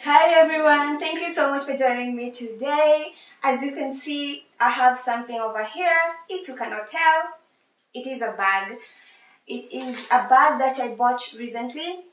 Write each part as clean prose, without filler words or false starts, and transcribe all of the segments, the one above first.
Hi everyone, thank you so much for joining me today. As you can see, I have something over here. If you cannot tell, it is a bag. It is a bag that I bought recently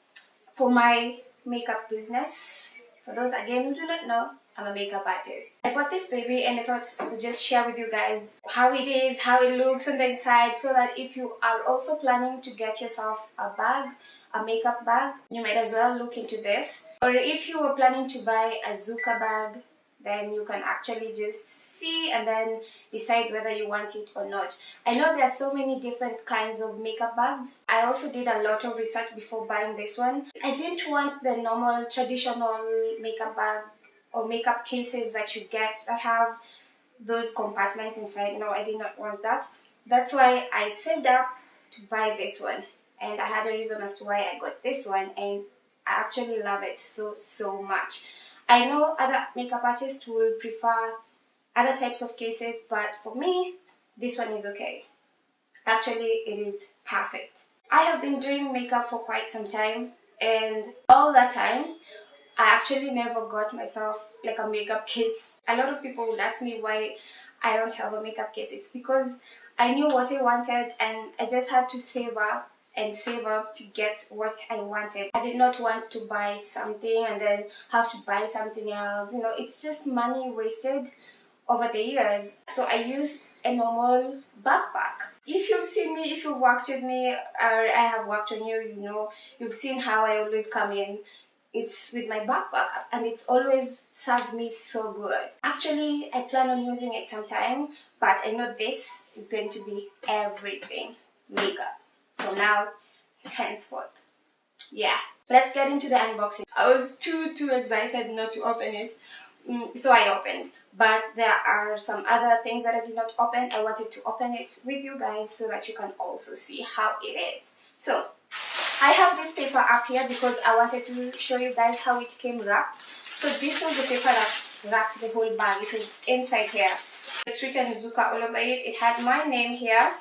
for my makeup business. For those again who do not know, I'm a makeup artist. I bought this baby and I thought I would just share with you guys how it is, how it looks on the inside, so that if you are also planning to get yourself a bag, a makeup bag, you might as well look into this. Or if you were planning to buy a Zuca bag, then you can actually just see and then decide whether you want it or not. I know there are so many different kinds of makeup bags. I also did a lot of research before buying this one. I didn't want the normal traditional makeup bag or makeup cases that you get that have those compartments inside. No, I did not want that. That's why I saved up to buy this one. And I had a reason as to why I got this one, and I actually love it so much. I know other makeup artists will prefer other types of cases, but for me, this one is okay. Actually, it is perfect. I have been doing makeup for quite some time, and all that time, I actually never got myself like a makeup case. A lot of people would ask me why I don't have a makeup case. It's because I knew what I wanted and I just had to save up to get what I wanted. I did not want to buy something and then have to buy something else. You know, it's just money wasted over the years. So I used a normal backpack. If you've seen me, if you've worked with me, or I have worked on you, you know, you've seen how I always come in. It's with my backpack and it's always served me so good. Actually, I plan on using it sometime, but I know this is going to be everything makeup from now henceforth. Yeah, let's get into the unboxing. I was too excited not to open it, so I opened. But there are some other things that I did not open. I wanted to open it with you guys so that you can also see how it is. So I have this paper up here because I wanted to show you guys how it came wrapped. So this was the paper that wrapped the whole bag. It was inside here. It's written Zuca all over it. It had my name here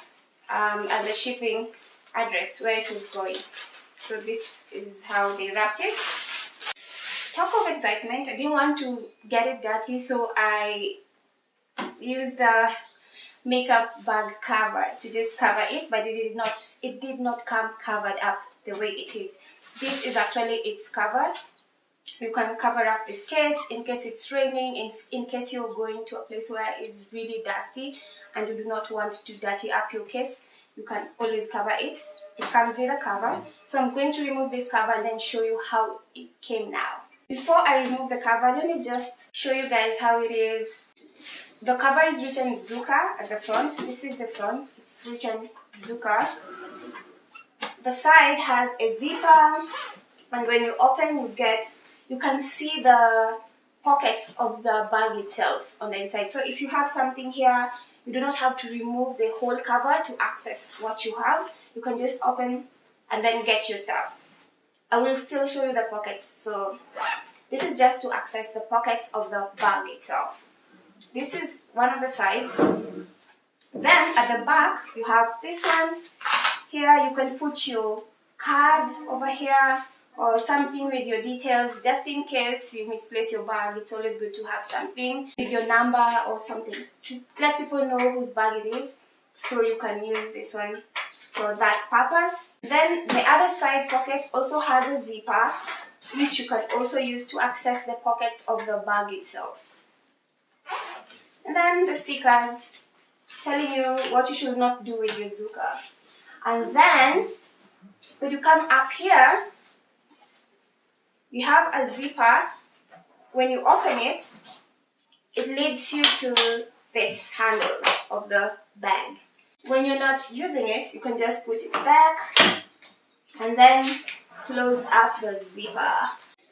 and the shipping address where it was going. So this is how they wrapped it. Talk of excitement, I didn't want to get it dirty, so I used the makeup bag cover to just cover it, but it did not come covered up the way it is. This is actually its cover. You can cover up this case in case it's raining, in case you're going to a place where it's really dusty and you do not want to dirty up your case. You can always cover it. It comes with a cover. So I'm going to remove this cover and then show you how it came now. Before I remove the cover, let me just show you guys how it is. The cover is written Zuca at the front. This is the front. It's written Zuca. The side has a zipper, and when you open, you can see the pockets of the bag itself on the inside. So if you have something here, you do not have to remove the whole cover to access what you have. You can just open and then get your stuff. I will still show you the pockets. So this is just to access the pockets of the bag itself. This is one of the sides. Then at the back, you have this one. Here you can put your card over here or something with your details, just in case you misplace your bag. It's always good to have something with your number or something to let people know whose bag it is. So you can use this one for that purpose. Then the other side pocket also has a zipper, which you can also use to access the pockets of the bag itself. And then the stickers telling you what you should not do with your Zuca. And then when you come up here, you have a zipper. When you open it, it leads you to this handle of the bag. When you're not using it, you can just put it back and then close up the zipper.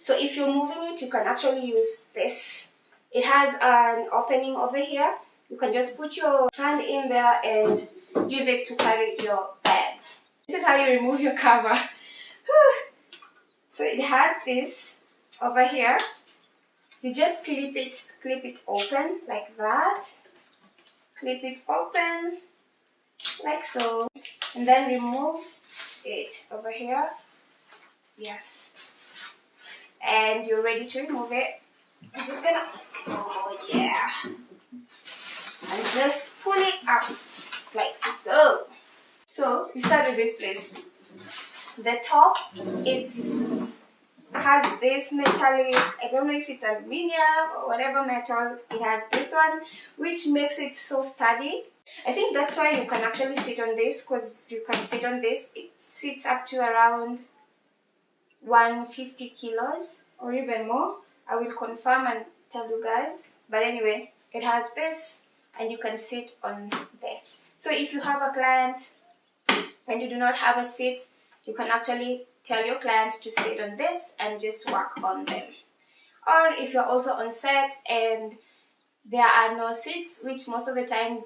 So if you're moving it, you can actually use this. It has an opening over here. You can just put your hand in there and use it to carry your bag. This is how you remove your cover. So it has this over here. You just clip it open like that. Clip it open like so, and then remove it over here. Yes. and you're ready to remove it, I'm just gonna, oh yeah, and just pull it up like so. So we start with this place. The top has this metallic, I don't know if it's aluminium or whatever metal, it has this one which makes it so sturdy. I think that's why you can actually sit on this, because you can sit on this. It sits up to around 150 kilos or even more. I will confirm and tell you guys. But anyway, it has this and you can sit on this. So if you have a client and you do not have a seat, you can actually tell your client to sit on this and just work on them. Or if you're also on set and there are no seats, which most of the times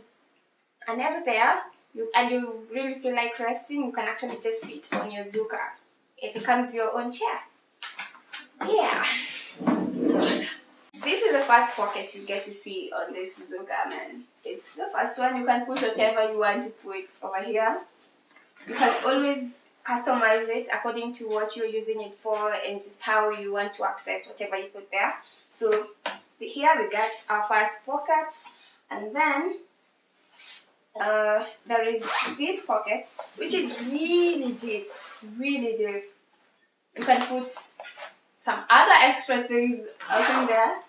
are never there, and you really feel like resting, you can actually just sit on your Zuca. It becomes your own chair. Yeah. This is the first pocket you get to see on this Zuca, man. It's the first one. You can put whatever you want to put over here. You can always customize it according to what you're using it for and just how you want to access whatever you put there. So here we got our first pocket, and then there is this pocket which is really deep, really deep. You can put some other extra things out in there,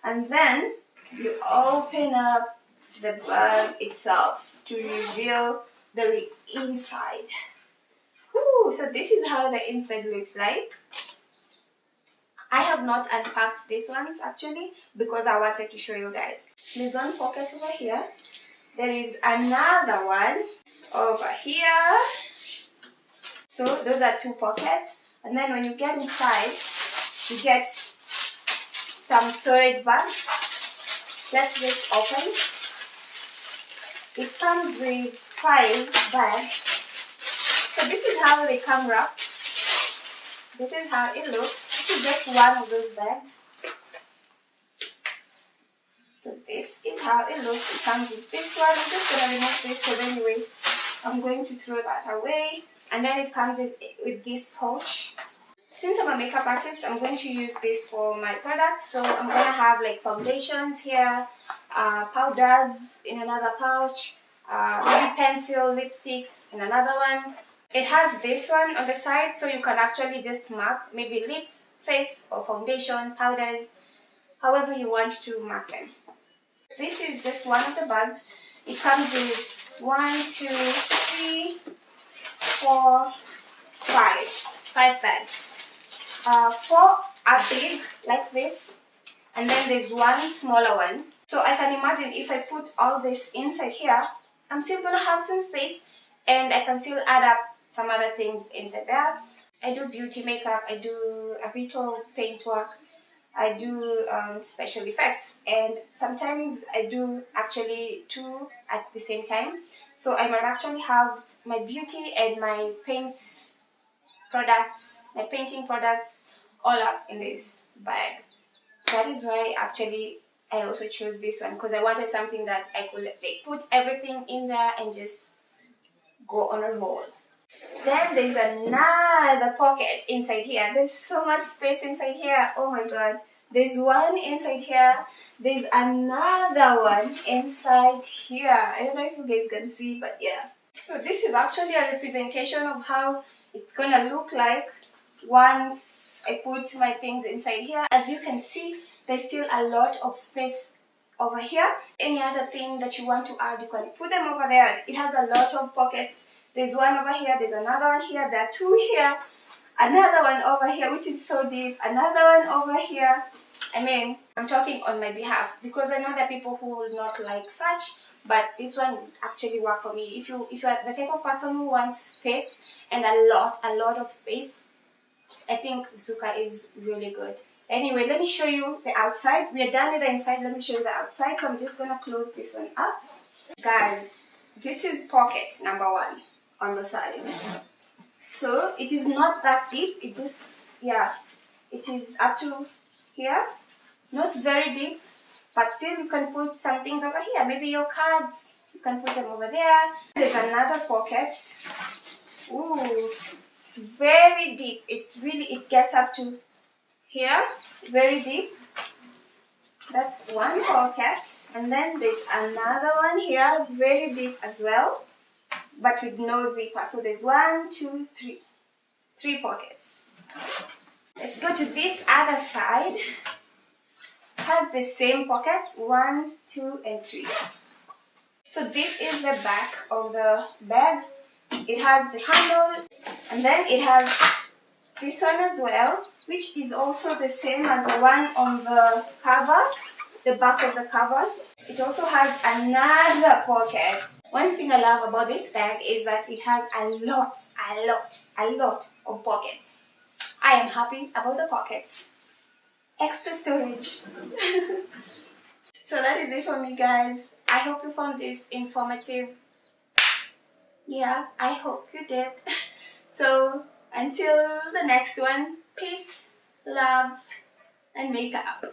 and then you open up the bag itself to reveal the inside. Ooh, so this is how the inside looks like. I have not unpacked these ones actually because I wanted to show you guys. There's one pocket over here. There is another one over here. So those are two pockets. And then when you get inside, you get some storage bags. Let's just open. It comes with 5 bags. So this is how they come wrapped. This is how it looks. This is just one of those bags. So this is how it looks. It comes with this one. I'm just going to remove this because anyway, I'm going to throw that away. And then it comes with this pouch. Since I'm a makeup artist, I'm going to use this for my products. So I'm going to have like foundations here, powders in another pouch, maybe pencil, lipsticks in another one. It has this one on the side, so you can actually just mark maybe lips, face, or foundation, powders, however you want to mark them. This is just one of the bags. It comes with 1, 2, 3, 4, 5 bags. 4 are big like this, and then there's one smaller one. So I can imagine if I put all this inside here, I'm still gonna have some space and I can still add up some other things inside there. I do beauty makeup, I do a bit of paint work, I do special effects, and sometimes I do actually 2 at the same time. So I might actually have my beauty and my paint products, my painting products all up in this bag. That is why actually I also chose this one, because I wanted something that I could like put everything in there and just go on a roll. Then there's another pocket inside here. There's so much space inside here. Oh my god. There's one inside here. There's another one inside here. I don't know if you guys can see, but yeah. So this is actually a representation of how it's gonna look like once I put my things inside here. As you can see, there's still a lot of space over here. Any other thing that you want to add, you can put them over there. It has a lot of pockets. There's one over here, there's another one here, there are 2 here, another one over here which is so deep, another one over here. I mean, I'm talking on my behalf because I know there are people who will not like such, but this one would actually work for me. If you are the type of person who wants space and a lot of space, I think Zuca is really good. Anyway, let me show you the outside. We are done with the inside. Let me show you the outside. So I'm just gonna close this one up. Guys, this is pocket number 1 on the side. So it is not that deep. It just, yeah, it is up to here. Not very deep, but still you can put some things over here. Maybe your cards, you can put them over there. There's another pocket. Ooh, it's very deep. It's really, it gets up to here, very deep. That's one pocket, and then there's another one here, very deep as well, but with no zipper. So there's 1, 2, 3, 3 pockets. Let's go to this other side. It has the same pockets, 1, 2, and 3. So this is the back of the bag. It has the handle, and then it has this one as well, which is also the same as the one on the cover, the back of the cover. It also has another pocket. One thing I love about this bag is that it has a lot of pockets. I am happy about the pockets. Extra storage. So that is it for me, guys. I hope you found this informative. Yeah, I hope you did. So until the next one, peace, love, and makeup.